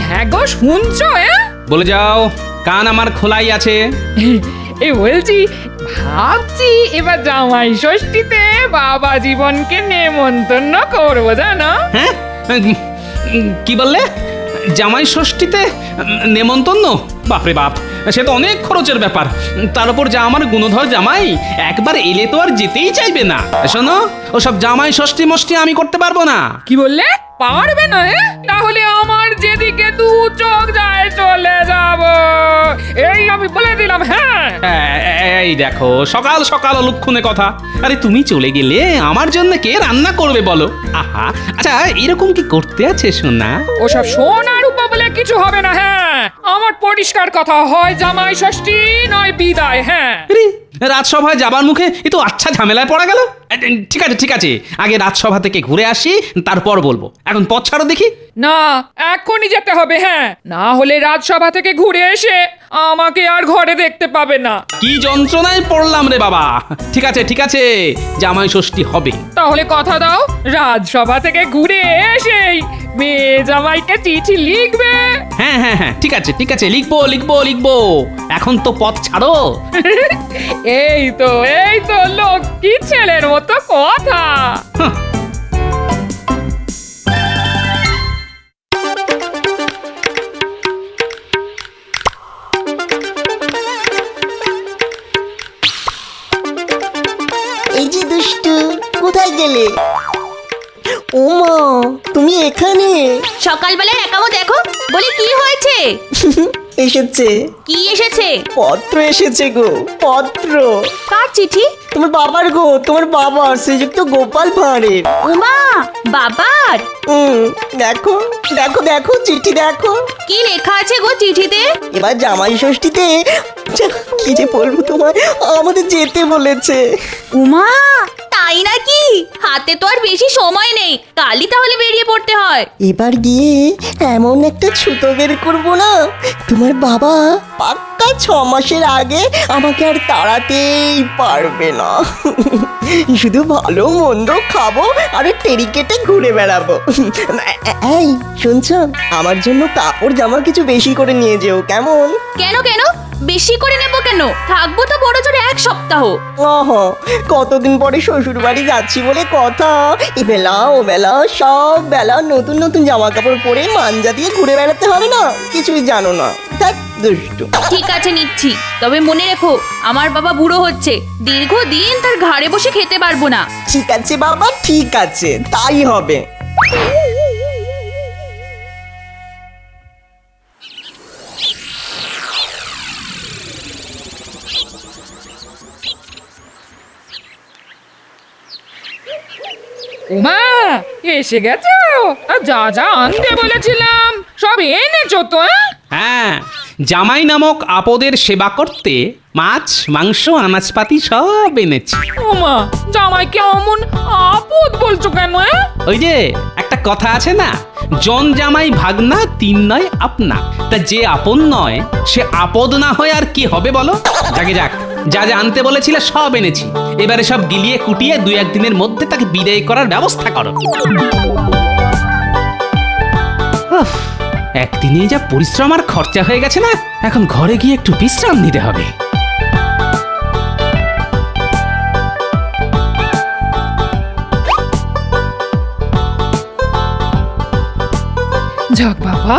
হ্যাঁ গো, শুনছো? বলে যাও, কান আমার খোলাই আছে। এই বলছি, ভাবছি এবার জামাই ষষ্ঠীতে বাবা জীবনকে নেমন্তন্ন করবো, জানো? হ্যাঁ, কি বললে? জামাই ষষ্ঠীতে নেমন্তন্ন? বাপরে বাপ, সে তো অনেক খরচের ব্যাপার। তার উপর যা আমার গুণধর জামাই, একবার এলে তো আর যেতেই চাইবে না। শোনো, ওসব জামাই ষষ্ঠী মষ্টি আমি করতে পারবো না। কি বললে? পারবে না? তাহলে আমার যেদিকে দু চোখ যায় চলে যাব, এই আমি বলে দিলাম। হ্যাঁ, এই দেখো, সকাল সকাল অলক্ষণে কথা। আরে তুমি চলে গেলে আমার জন্য কে রান্না করবে বলো? আহা, আচ্ছা এরকম কি করতে আছে সোনা? ওসব সোনার উপা বলে কিছু হবে না। হ্যাঁ, আমার পরিষ্কার কথা, হয় জামাই ষষ্ঠী নয় বিদায়। হ্যাঁ, আরে, রাজসভায় যাবার মুখে এ তো আচ্ছা ঝামেলায় পড়া গেল। ঠিক আছে ঠিক আছে, আগে রাজসভা থেকে ঘুরে আসি, তারপর বলবো। এখন পথ ছাড়ো দেখি। না, এখনই যেতে হবে। হ্যাঁ, না হলে রাজসভা থেকে ঘুরে এসে আমাকে আর ঘরে দেখতে পাবে না। কি যন্ত্রণায় পড়লাম রে বাবা। ঠিক আছে ঠিক আছে, জামাই ষষ্ঠী হবে। তাহলে কথা দাও, রাজসভা থেকে ঘুরে এসেই মেয়ে জামাইকে চিঠি লিখবে। হ্যাঁ হ্যাঁ হ্যাঁ, ঠিক আছে ঠিক আছে, লিখবো লিখবো লিখবো। এখন তো পথ ছাড়ো। এই তো লক্ষ্মী ছেলের মতো কথা। হাহ। এই যে দুষ্টু, কোথায় গেলে? ওমা, তুমি এখানে? সকালবেলায় একামো দেখো, বলে কি হয়েছে? এসেছে। কি এসেছে? পত্র এসেছে গো, পত্র। কার চিঠি? তোমার বাবার গো, তোমার বাবার, শ্রীযুক্ত গোপাল ভাঁড়ের। উমা, বাবার? দেখো দেখো দেখো, চিঠি দেখো। কি লেখা আছে গো চিঠিতে? এবার জামাই ষষ্ঠীতে কি যে বলবো তোমার, আমাদের যেতে বলেছে। উমা, তাই নাকি? হাতে তো আর বেশি সময় নেই, কালই তাহলে বেরিয়ে পড়তে হয়। এবার গিয়ে এমন একটা ছুতো বের করবো না, তোমার বাবা পাক্কা 6 মাসের আগে আমাকে আর তাড়াতেই পারবে না। শুধু ভালো মন্দ খাবো আর টেরি কেটে ঘুরে বেড়াবো। এই শুনছ, আমার জন্য কাপড় জামা কিছু বেশি করে নিয়ে যেও, কেমন? কেন কেন? বেশি করে নেব কেন? থাকবো তো বড় জোরে 1 সপ্তাহ। কতদিন পরে শ্বশুর বাড়ি যাচ্ছি বলে কথা, এ বেলা ও বেলা সব বেলা নতুন নতুন জামা কাপড় পরে মাঞ্জা দিয়ে ঘুরে বেড়াতে হবে না, কিছুই জানো না। ধ্যাৎ, দুষ্টু। ঠিক আছে নিচ্ছি, তবে মনে রেখো আমার বাবা বুড়ো হচ্ছে, দীর্ঘদিন তার ঘাড়ে বসে খেতে পারবো না। ঠিক আছে বাবা, ঠিক আছে, তাই হবে। উমা, এসে গেছো? আর যা যা আনতে বলেছিলাম সব এনেছো তো? হ্যাঁ, জামাই নামক আপদের সেবা করতে মাছ মাংস আনাজপাতি সব এনেছি। উমা, জামাইকে অমন আপদ বলছো কেন? ওই যে একটা কথা আছে না, জন জামাই ভাগনা 3 নয় আপনা। তা যে আপন নয় সে আপদ না হয় আর কি হবে বলো? যাকে যাক, যা যা আনতে বলেছিলে সব এনেছি। এবারে সব গিলিয়ে কুটিয়ে 2-1 দিনের মধ্যে তাকে বিদায় করার ব্যবস্থা করো। উফ, একদিনে যা পরিশ্রম আর খরচা হয়ে গেছে না, এখন ঘরে গিয়ে একটু বিশ্রাম নিতে হবে। যাক বাবা,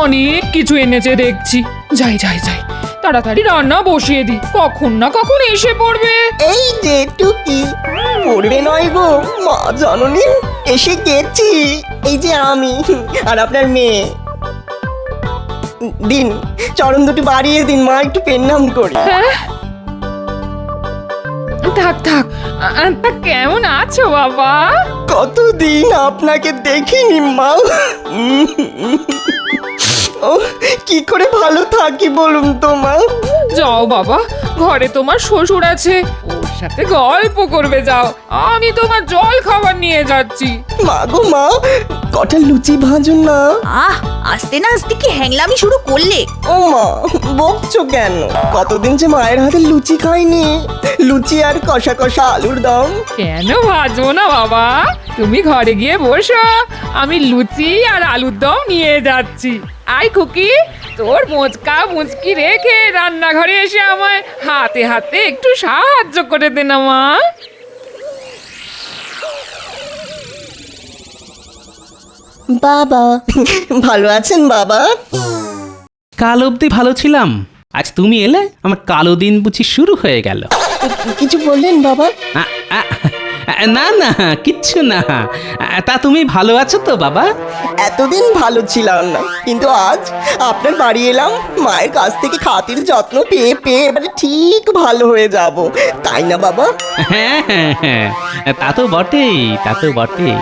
অনেক কিছু এনেছে দেখছি। যাই যাই যাই, তাড়াতাড়ি রান্না বসিয়ে দি, কখন না কখন এসে পড়বে। এই যে টুকি, পড়বে নয় গো মা জননী, এসে গেছি। এই যে আমি আর আপনার মেয়ে। দিন, চরণ দুটি বাড়িয়ে দিন মা, একটু পেন্নাম করি। হ্যাঁ, থাক থাক। তা কেমন আছো বাবা? কতদিন আপনাকে দেখিনি মা। ও, কি করে ভালো থাকি বলুন তো মা। যাও বাবা, ঘরে তোমার শ্বশুর আছে, ওর সাথে গল্প করবে যাও। আমি তোমার জল খাবার নিয়ে যাচ্ছি। মা গো মা, কটা লুচি ভাজুন না। আস্তে না আস্তে কি হ্যাংলামি শুরু করলে? ও মা, বকছো কেন? কতদিন যে মায়ের হাতে লুচি খাইনি। লুচি আর কষা কষা আলুর দম। কেন ভাজবো না বাবা, তুমি ঘরে গিয়ে বসো, আমি লুচি আর আলুর দম নিয়ে যাচ্ছি। আয় খুকি, তোর মোচকা মুচকি রেখে রান্নাঘরে এসে আমায় হাতে হাতে একটু সাহায্য করে দে না মা। বাবা ভালো আছেন বাবা? কাল অবধি ভালো ছিলাম, আজ তুমি এলে আমার কালো দিন বুঝি শুরু হয়ে গেল। কিছু বললেন বাবা? আ, আ, না না কিচ্ছু না। তা তুমি ভালো আছো তো বাবা? এতদিন ভালো ছিলাম না, কিন্তু আজ আপনার বাড়ি এলাম, মায়ের কাছ থেকে খাতির যত্ন পেয়ে পেয়ে এবারে ঠিক ভালো হয়ে যাব, তাই না বাবা? হ্যাঁ হ্যাঁ হ্যাঁ, তা তো বটেই, তা তো বটেই।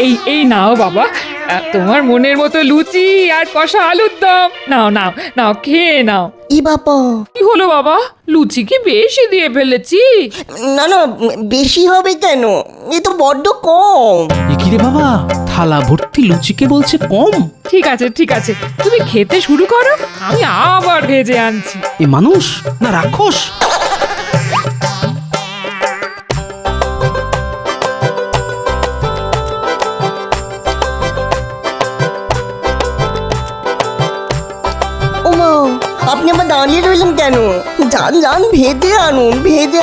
এই এই নাও বাবা, তোমার মনের মতো লুচি আর কষা আলুর দম। নাও নাও নাও, খেয়ে নাও। ই বাবা, কি হলো বাবা, লুচি কি বেশি দিয়ে ফেলেছি? না না, বেশি হবে কেন, এ তো বড্ড কম। এ কি রে বাবা, থালা ভর্তি লুচিকে বলছে কম? ঠিক আছে ঠিক আছে, তুমি খেতে শুরু করো, আমি আবার ভেজে আনছি। এ মানুষ না রাক্ষস? ওমা, আপনি আবার দাঁড়িয়ে রইলেন কেন? যান যান, ভেজে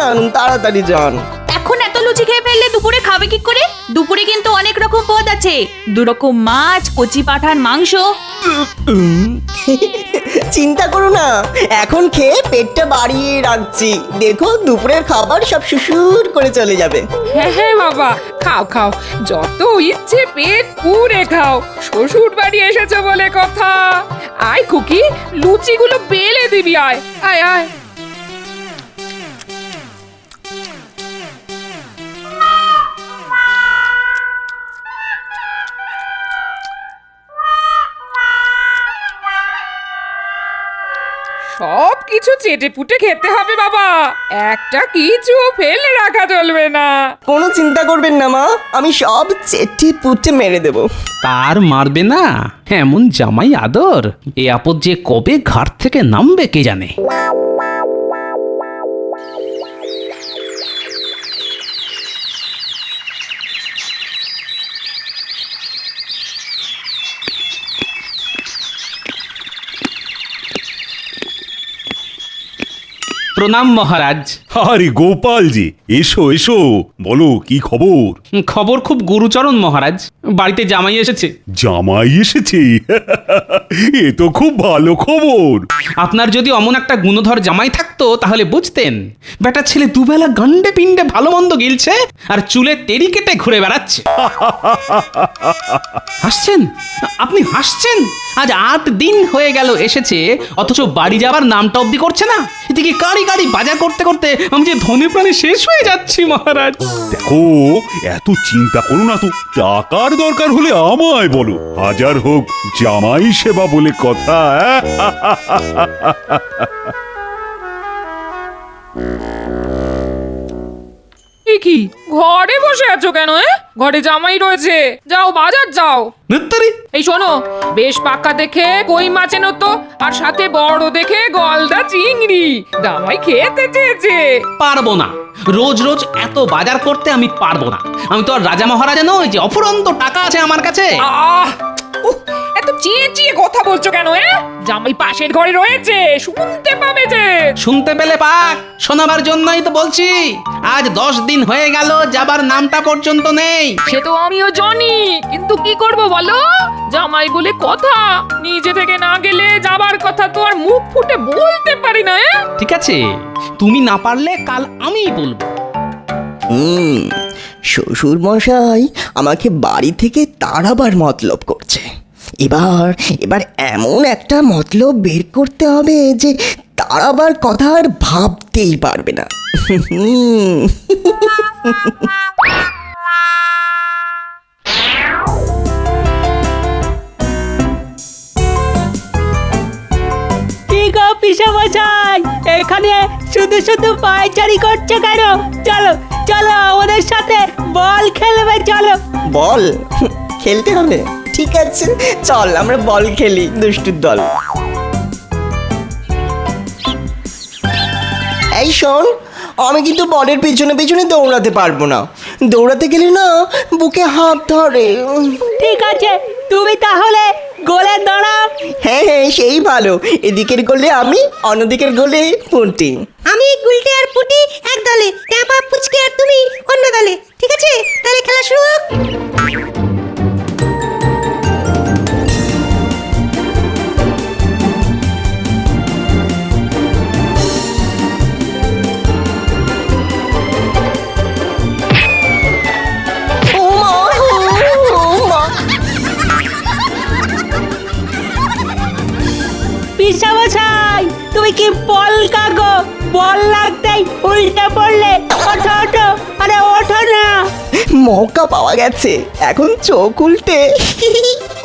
আনুন তাড়াতাড়ি যান। এখন এত লুচি খেয়ে ফেললে দুপুরে খাবে কি করে? দুপুরে কিন্তু অনেক রকম পদ আছে, 2 রকম মাছ, কচি পাঠার মাংস। চিন্তা করো না, এখন খেয়ে পেটটা বাড়িয়ে রাখছি, দেখো দুপুরের খাবার সব সুসুর করে চলে যাবে। হ্যাঁ হ্যাঁ বাবা, খাও খাও, যত ইচ্ছে পেট পুরে খাও, শ্বশুর বাড়ি এসেছো বলে কথা। আয় খুকি, লুচিগুলো বেলে দিবি, আয় আয় আয়। সব কিছু চেটে পুটে খেতে হবে বাবা, একটা কিছু ফেলে রাখা চলবে না। কোনো চিন্তা করবেন না মা, আমি সব চেটে পুটে মেরে দেবো। তার মারবে না, এমন জামাই আদর, এ আপদ যে কবে ঘাট থেকে নামবে কে জানে। প্রণাম মহারাজ। আরে গোপালজি, এসো এসো, বলো কি খবর? খবর খুব গুরুচরণ মহারাজ, বাড়িতে জামাই এসেছে। জামাই এসেছে? এ তো খুব ভালো খবর। আপনার যদি অমন একটা গুণধর জামাই থাকতো তাহলে বুঝতেন, বেটা ছেলে দুবেলা গান্ডে পিণ্ডে ভালো মন্দ গিলছে আর চুলে তেরি কেটে ঘুরে বেড়াচ্ছে। হাসছেন? আপনি হাসছেন? আজ 8 দিন হয়ে গেল এসেছে, অথচ বাড়ি যাবার নামটা অব্দি করছে না। এদিকে গাড়ি গাড়ি বাজার করতে করতে আমি যে ধনে প্রাণে শেষ হয়ে যাচ্ছি মহারাজ। দেখো, এত চিন্তা করো না তো, টাকার দরকার হলে আমায় বলো, হাজার হোক জামাই সেবা বলে কথা। এ কি, ঘরে বসে আছো কেন? ঘরে জামাই রয়েছে, যাও বাজার যাও। নিত্তরি এই শোনো, বেশ পাক্কা দেখে কই মাছ এনো তো, আর সাথে বড় দেখে গলদা চিংড়ি, জামাই খেতে চেয়েছে। পারবো না, রোজ রোজ এত বাজার করতে আমি পারবো না। আমি তো আর রাজা মহারাজা নই যে অফুরন্ত টাকা আছে আমার কাছে। আহ উফ, এত চেঁচিয়ে কথা বলছো কেন? জামাই পাশের ঘরে রয়েছে, শুনতে পাবে যে। শুনতে পেলে পাক, শোনাবার জন্যই তো বলছি। আজ 10 দিন হয়ে গেল, যাবার নামটা পর্যন্ত নেই। সে তো আমিও জানি, কিন্তু কি করব বলো, জামাই বলে কথা, নিজে থেকে না গেলে যাবার কথা তো আর মুখ ফুটে বলতে পারি না। ঠিক আছে, তুমি না পারলে কাল আমিই বলবো। শ্বশুর মশাই আমাকে বাড়ি থেকে তাড়াবার মতলব করছে। এবার এমন একটা মতলব বের করতে হবে যে তাড়াবার কথা আর ভাবতেই পারবে না। কি গো পিসামশাই, এখানে শুধু শুধু পায়চারি করছো কেন? চলো চলো আমাদের সাথে বল খেলবে, চলো। বল খেলতে হবে? ঠিক আছে, চল আমরা বল খেলি, দুষ্টুর দল। এই শোন, আমি কিন্তু বলের পেছনে পেছনে দৌড়াতে পারবো না। দৌড়াতে গেলে না বুকে হাত ধরে। ঠিক আছে, তুমি তাহলে গোলে দাঁড়াও। হ্যাঁ হ্যাঁ, সেই ভালো। এদিকের গোলে আমি, অন্যদিকের গোলে পুঁটি। আমি গুলটে আর পুটি এক দলে, ট্যাপা পুচকে আর তুমি অন্য দলে। ঠিক আছে, তাহলে খেলা শুরু হোক। ও মা, ও মা। পিসামশাই, তুমি কি বল কাগো? বল লাগতেই উল্টে পড়লে। ওঠো ওঠো, আরে ওঠো না। মৌকা পাওয়া গেছে, এখন চোখ উল্টে।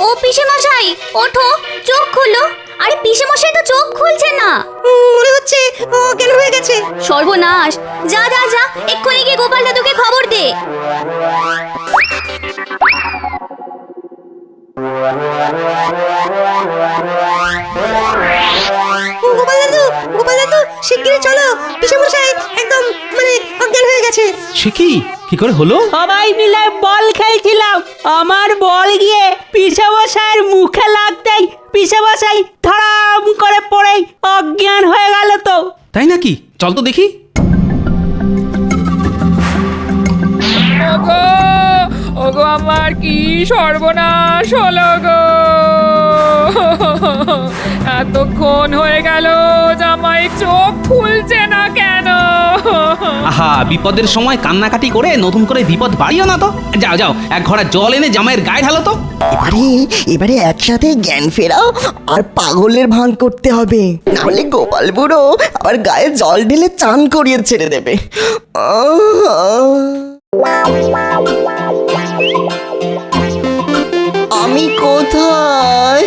ও পিসেমশাই, ওঠো, চোখ খুলো। আরে পিসেমশাই তো চোখ খুলছে না। মনে হচ্ছে ও অজ্ঞান হয়ে গেছে। সর্বনাশ! যা যা যা, এক্ষুনি গিয়ে গোপাল দাদুকে খবর দে। গোপাল দাদু শিগগিরই চলো, পিসেমশাই একদম মানে অজ্ঞান হয়ে গেছে। সে কি করে হলো? সবাই মিলে বল খেলছিলাম, আমার বল গিয়ে পিসামশাইয়ের মুখে লাগতেই পিসামশাই ধড়াম করে পড়েই অজ্ঞান হয়ে গেল তো। তাই নাকি? চল তো দেখি। ওগো, ওগো আমার কি সর্বনাশ হলো গো! এতক্ষণ হয়ে গেল, জামাই চোখ খুলছে না কেন? আহা, বিপদের সময় কান্নাকাটি করে নতুন করে বিপদ বাড়িও না তো। যাও যাও, এক ঘড়া জল এনে জামাইয়ের গায়ে ঢালো তো। এবারে একসাথে জ্ঞান ফেরাও আর পাগলের ভান করতে হবে, নাহলে গোপাল বুড়ো আবার গায়ে জল ঢেলে চান করিয়ে ছেড়ে দেবে। আমি কোথায়?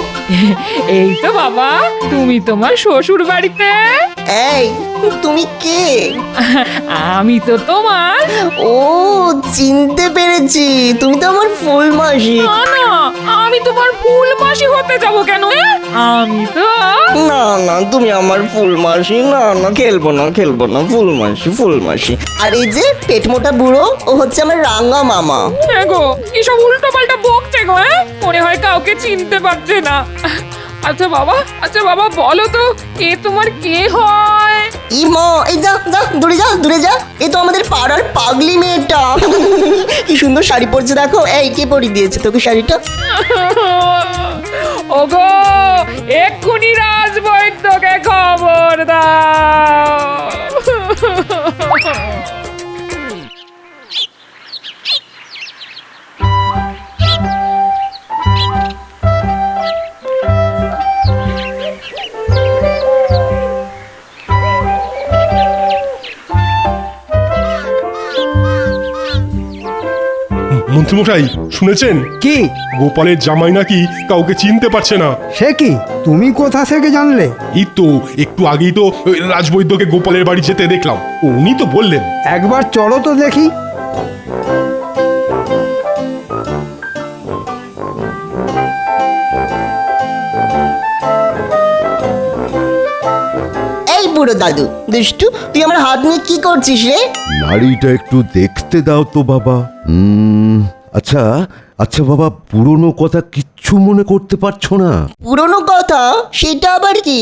এই তো বাবা, তুমি তোমার শ্বশুর বাড়িতে। এই, তুমি কে? আমি তো তোমার। ও, চিনতে পেরেছি, তুমি তো আমার ফুল মাসি। না না, আমি তোমার ফুল মাসি হতে যাব কেন? আমি তো না না, তুমি আমার ফুল মাসি। না না, খেলবো না খেলবো না, ফুল মাসি ফুল মাসি। আর এই যে পেট মোটা বুড়ো, ও হচ্ছে আমার রাঙা মামা। হ্যাঁ গো, কি সব উল্টো পাল্টা বকছে গো। মনে হয় কাউকে চিনতে পারছে না। আচ্ছা বাবা বলো তো, এ তোমার কে হয়? ইমা, এই যা যা, দূরে যা দূরে যা। এ তো আমাদের পাড়ার পাগলি মেয়েটা। কি সুন্দর শাড়ি পরছে দেখো। এই, কে পরিয়ে দিয়েছে তোকে শাড়িটা? ওগো, এক্ষুনি রাজবৈদ্যকে খবর দাও। মন্ত্রীমশাই, শুনেছেন? কি? গোপালের জামাই নাকি কাউকে চিনতে পারছে না। সে কি? তুমি কোথা থেকে জানলে? এই তো একটু আগেই তো ওই রাজবৈদ্যকে গোপালের বাড়ি যেতে দেখলাম, উনি তো বললেন। একবার চলো তো দেখি। এই বুড়ো দাদু দুষ্টু, তুই আমার হাত নিয়ে কি করছিস রে? নাড়িটা একটু দেখতে দাও তো বাবা। আচ্ছা আচ্ছা বাবা, পুরনো কথা কিচ্ছু মনে করতে পারছো না? পুরনো কথা? সেটা আবার কি?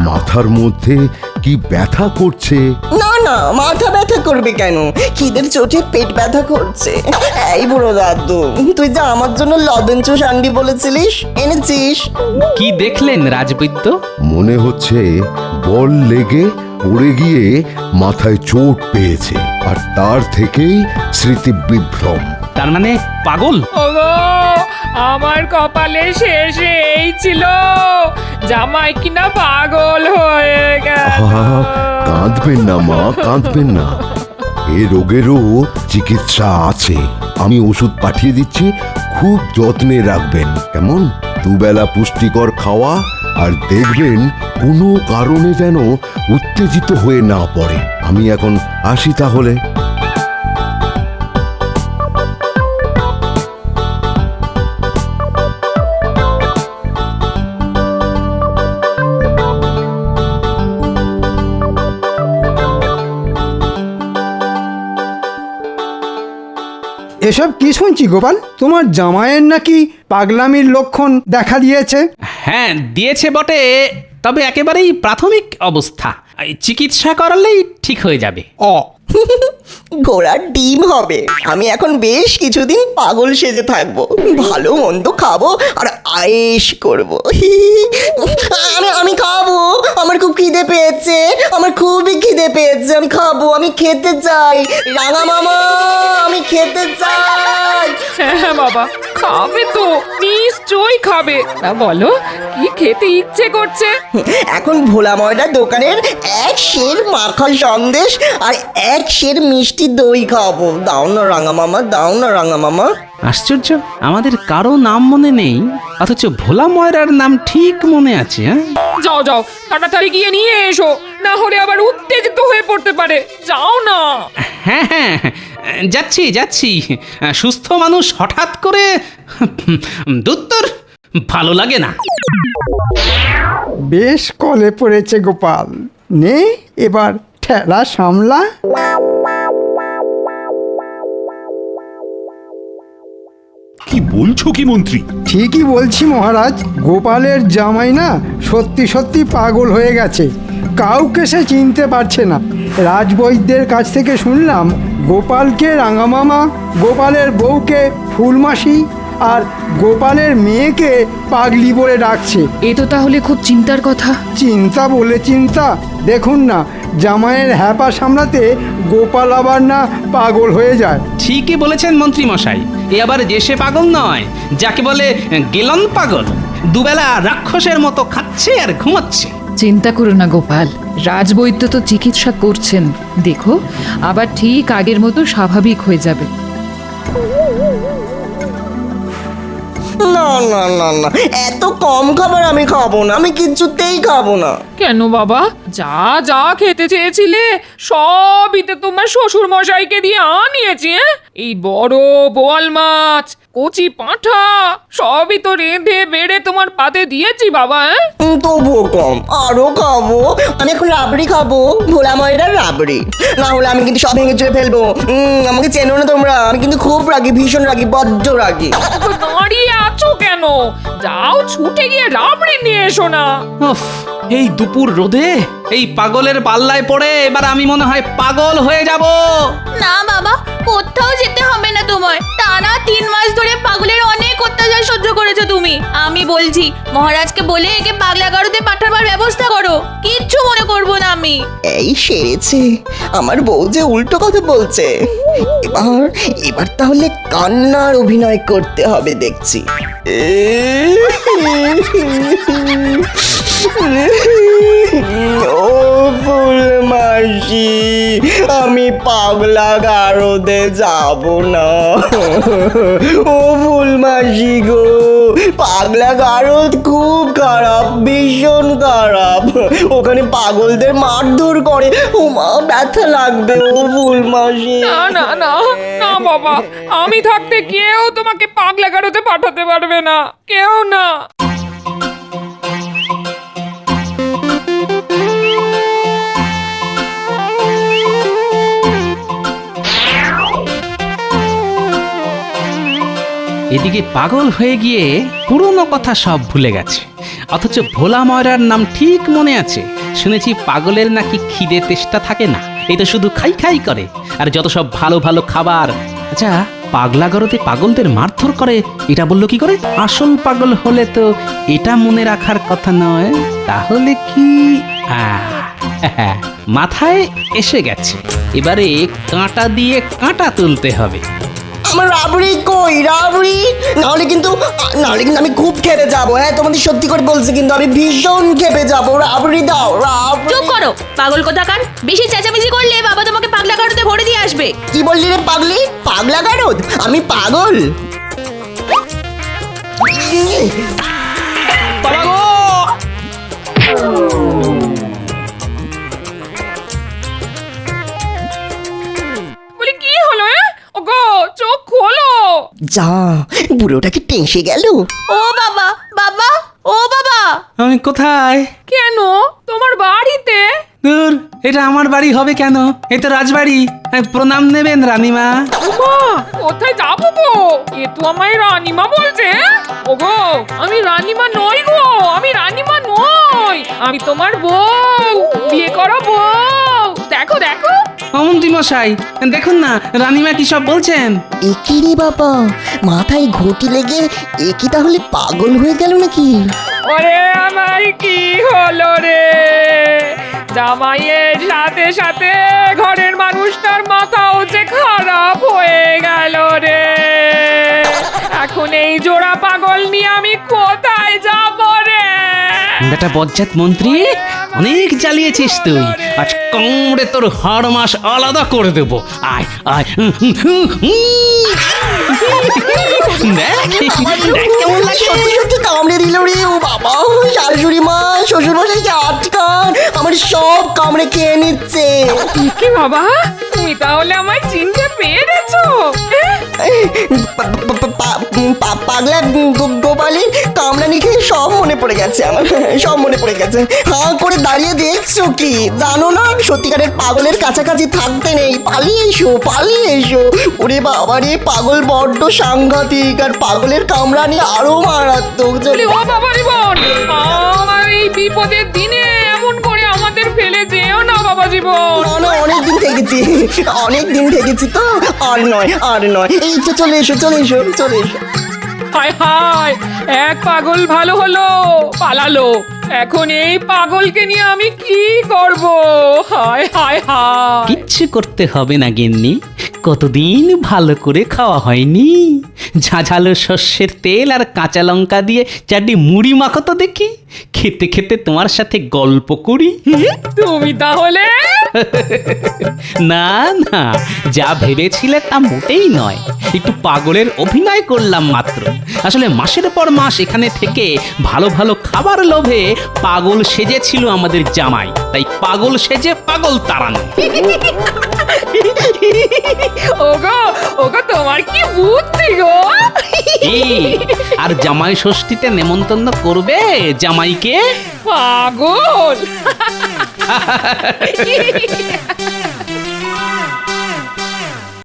মাথার মধ্যে কি ব্যথা করছে? না না, মাথা ব্যথা করবে কেন? খিদের চোটে পেট ব্যথা করছে। এই বুড়ো দাদু, তুই যে আমার জন্য লবণ চুষ আনবি বলেছিলিস, এনেছিস? কি দেখলেন রাজবৈদ্য? মনে হচ্ছে বল লেগে পড়ে গিয়ে মাথায় চোট পেয়েছে, আর তার থেকেই স্মৃতি বিভ্রম। তার মানে পাগল? ওগো, আমার কপালে শেষে এই ছিল, জামাই কিনা পাগল হয়ে গেল। কাঁদবেন না মা, কাঁদবেন না। এ রোগেরও চিকিৎসা আছে, আমি ওষুধ পাঠিয়ে দিচ্ছি, খুব যত্নে রাখবেন কেমন? দুবেলা পুষ্টিকর খাওয়া, আর দেখবেন কোনো কারণে যেন উত্তেজিত হয়ে না পড়ে। আমি এখন আসি তাহলে। এসব কি শুনছি গোপাল? তোমার জামাইয়ের নাকি পাগলামির লক্ষণ দেখা দিয়েছে? হ্যাঁ দিয়েছে বটে, তবে একেবারেই প্রাথমিক অবস্থা। এই চিকিৎসা করালেই ঠিক হয়ে যাবে। ঘোড়ার ডিম হবে। আমি এখন বেশ কিছুদিন পাগল সেজে থাকবো, ভালো মন্দ খাবো আর আয়েশ করব। আমি খাবো, আমার খুব খিদে পেয়েছে, আমার খুবই খিদে পেয়েছে, আমি খাবো, আমি খেতে চাই। রাঙা মামা, আমি খেতে চাই। হ্যাঁ বাবা, খাবে তো, নিশ্চয়ই খাবে। তা বলো, কি খেতে ইচ্ছে করছে? এখন ভোলা ময়দার দোকানের এক সের মাখন সন্দেশ আর এক সের মিষ্টি দই খাবো। দাও না রাঙা মামা, দাও না রাঙা মামা। আশ্চর্য, আমাদের কারো নাম মনে নেই, অথচ ভোলা ময়রার নাম ঠিক মনে আছে। হ্যাঁ, যাও যাও, তাড়াতাড়ি গিয়ে নিয়ে এসো, না হলে আবার উত্তেজিত হয়ে পড়তে পারে। যাও না। হ্যাঁ হ্যাঁ, যাচ্ছি যাচ্ছি। সুস্থ মানুষ হঠাৎ করে দুত্তর ভালো লাগে না। বেশ কলে পড়েছে গোপাল, নে এবার ঠেলা সামলা। কি বলছো কি মন্ত্রী? ঠিকই বলছি মহারাজ, গোপালের জামাই না সত্যি সত্যি পাগল হয়ে গেছে, কাউকে সে চিনতে পারছে না। রাজবৈদ্যের কাছ থেকে শুনলাম গোপালকে রাঙামামা, গোপালের বউকে ফুলমাসি আর গোপালের মেয়েকে পাগলি বলে ডাকছে। এ তো তাহলে খুব চিন্তার কথা। চিন্তা বলে চিন্তা, দেখুন না জামাইয়ের হ্যাপা সামলাতে গোপাল আবার না পাগল হয়ে যায়। ঠিকই বলেছেন মন্ত্রী মশাই, এ আবার যে সে পাগল নয়, যাকে বলে গেলন পাগল। দুবেলা রাক্ষসের মতো খাচ্ছে আর ঘুমাচ্ছে। চিন্তা করো না গোপাল, রাজবৈদ্য তো চিকিৎসা করছেন, দেখো আবার ঠিক আগের মতো স্বাভাবিক হয়ে যাবে। না না না না, এত কম খাবার আমি খাবো না, আমি কিচ্ছুতেই খাবো না। কেন বাবা, যা যা খেতে চেয়েছিলে সবই তো তোমার শ্বশুর মশাইকে দিয়ে আনিয়েছি। এই বড় বোয়াল মাছ, কচি পাঁঠা সবই তো রেঁধে বেড়ে তোমার পাতে দিয়েছি বাবা। তবুও কম, আরো খাবো। আমি এখন রাবড়ি খাবো, ভোলা ময়দার রাবড়ি, না হলে আমি কিন্তু সব ভেঙে চুরে ফেলবো। আমাকে চেনো না তোমরা, আমি কিন্তু খুব রাগি, ভীষণ রাগি, বড্ড রাগি। তো দাঁড়িয়ে আছো কেন? যাও ছুটে গিয়ে রাবড়ি নিয়ে এসো না। উফ, এই দুপুর রোদে এই পাগলের পাল্লায় পড়ে এবার আমি মনে হয় পাগল হয়ে যাব। না বাবা, কোথাও যেতে হবে না তোমার। টানা 3 মাস ধরে পাগলের অনেক অত্যাচার সহ্য করেছো তুমি। আমি বলছি মহারাজকে বলে একে পাগলা গারদে পাঠাবার ব্যবস্থা করো, কিচ্ছু মনে করবো না আমি। এই সেরেছে, আমার বউ যে উল্টো কথা বলছে। এবার এবার তাহলে কান্নার অভিনয় করতে হবে দেখছি। ও ফুল মাসি, আমি পাগলা গারদে যাব না। ও ফুল মাসি গো, পাগলা গারদ খুব খারাপ, ভীষণ খারাপ। ওখানে পাগলদের মারধর করে, ও মা ব্যথা লাগবে। ও ফুল মাসি, না না না না বাবা, আমি থাকতে কেউ তোমাকে পাগলা গারদে পাঠাতে পারবে না, কেউ না। এদিকে পাগল হয়ে গিয়ে পুরনো কথা সব ভুলে গেছে, অথচ ভোলা ময়রার নাম ঠিক মনে আছে। শুনেছি পাগলের নাকি খিদে তেষ্টা থাকে না, এই তো শুধু খাই খাই করে, আর যত সব ভালো ভালো খাবার। আচ্ছা, পাগলা গারদে পাগলদের মারধর করে এটা বললো কি করে? আসল পাগল হলে তো এটা মনে রাখার কথা নয়, তাহলে কি? মাথায় এসে গেছে, এবারে কাঁটা দিয়ে কাঁটা তুলতে হবে। আমার রাবড়ি কই? রাবড়ি নাহলে কিন্তু আমি খুব খেপে যাবো। হ্যাঁ, তোমাদের সত্যি করে বলছি, কিন্তু আমি ভীষণ খেপে যাবো। রাবড়ি দাও, রাবড়ি। চুপ করো পাগল কোথাকার, বেশি চেঁচামেচি করলে বাবা তোমাকে পাগলা গারদে ভরে দিয়ে আসবে। কি বললি রে পাগলি? পাগলা গারদ? আমি পাগল? বলি কি হলো? ওগো চোখ খোলো। যা, বুড়োটাকে টেঁসে গেল। ও বাবা, বাবা, ও বাবা। আমি কোথায়? কেন? তোমার বাড়িতে। দূর, এটা আমার বাড়ি হবে কেন? এ তো রাজবাড়ি। প্রণাম নেবেন রানীমা। মা কোথায় যাবো গো? এ তো আমায় রানীমা বলছে। ওগো আমি রানীমা নই গো, আমি রানীমা নই, আমি তোমার বউ, বিয়ে করা বউ। দেখো দেখো। অমন্ত্রী মশাই দেখুন না রানীমা কি সব বলছেন। একি রে বাবা, মাথায় ঘটি লেগে একি তাহলে পাগল হয়ে গেল নাকি? ওরে আমার কি হলো রে? জামাইয়ের সাথে সাথে ঘরের মানুষটার মাথাও যে খারাপ হয়ে গেল রে। এখন এই জোড়া পাগল নিয়ে আমি কোথায় যাব রে? বেটা বজ্জাত মন্ত্রী, অনেক জ্বালিয়েছিস তুই। আজ কামড়ে তোর হাড় মাস আলাদা করে দেব। আয় আয়। দেখ কেমন লাগে? সত্যি সত্যি কামড়ে দিল রে। ও বাবা, শাশুড়ি মা শ্বশুর মশাইকে আটকান, আমার সব কামড়ে খেয়ে নিচ্ছে। কি বাবা, তুমি তাহলে আমায় চিনতে পেরেছো? পাগলা গোপালের কামড়ানি খেয়ে সব মনে পড়ে গেছে আমার, সব মনে পড়ে গেছে। হাঁ করে দাঁড়িয়ে দেখছো কি? জানো না সত্যিকারের পাগলের কাছাকাছি থাকতে নেই, পালিয়ে এসো পালিয়ে এসো। ওরে বাবা রে, পাগল বড্ড সাংঘাতিক, আর পাগলের কামড়ানি আরো মারাত্মক। বলি, ও বাবা রে বোন, আমার এই বিপদের দিনে এমন করে আমাদের ফেলে যেও না বাবা জীবন। না না, অনেকদিন থেকেছি, অনেকদিন থেকেছি তো, আর নয় আর নয়। এই তো চলে এসো চলে এসো চলে এসো। হায় হায়, এক পাগল ভালো হলো, পালালো। এখন এই পাগলকে নিয়ে আমি কি করব? হায় হায় হায়। কিচ্ছু করতে হবে না গিন্নি, কতদিন ভালো করে খাওয়া হয়নি। ঝাঝালো শস্যের তেল আর কাঁচা লঙ্কা দিয়ে চারটি মুড়ি মাখো তো দেখি, খেতে খেতে তোমার সাথে গল্প করি। তুমি তাহলে? না না, যা ভেবেছিলে তা মোটেই নয়, একটু পাগলের অভিনয় করলাম মাত্র। আসলে মাসের পর মাস এখানে থেকে ভালো ভালো খাবার লোভে পাগল সেজেছিল আমাদের জামাই, তাই পাগল সেজে পাগল তাড়ানো। ওগো ওগো, তোমার কি বুদ্ধি গো! আর জামাই ষষ্ঠীতে নেমন্তন্ন করবে জামাইকে? পাগল।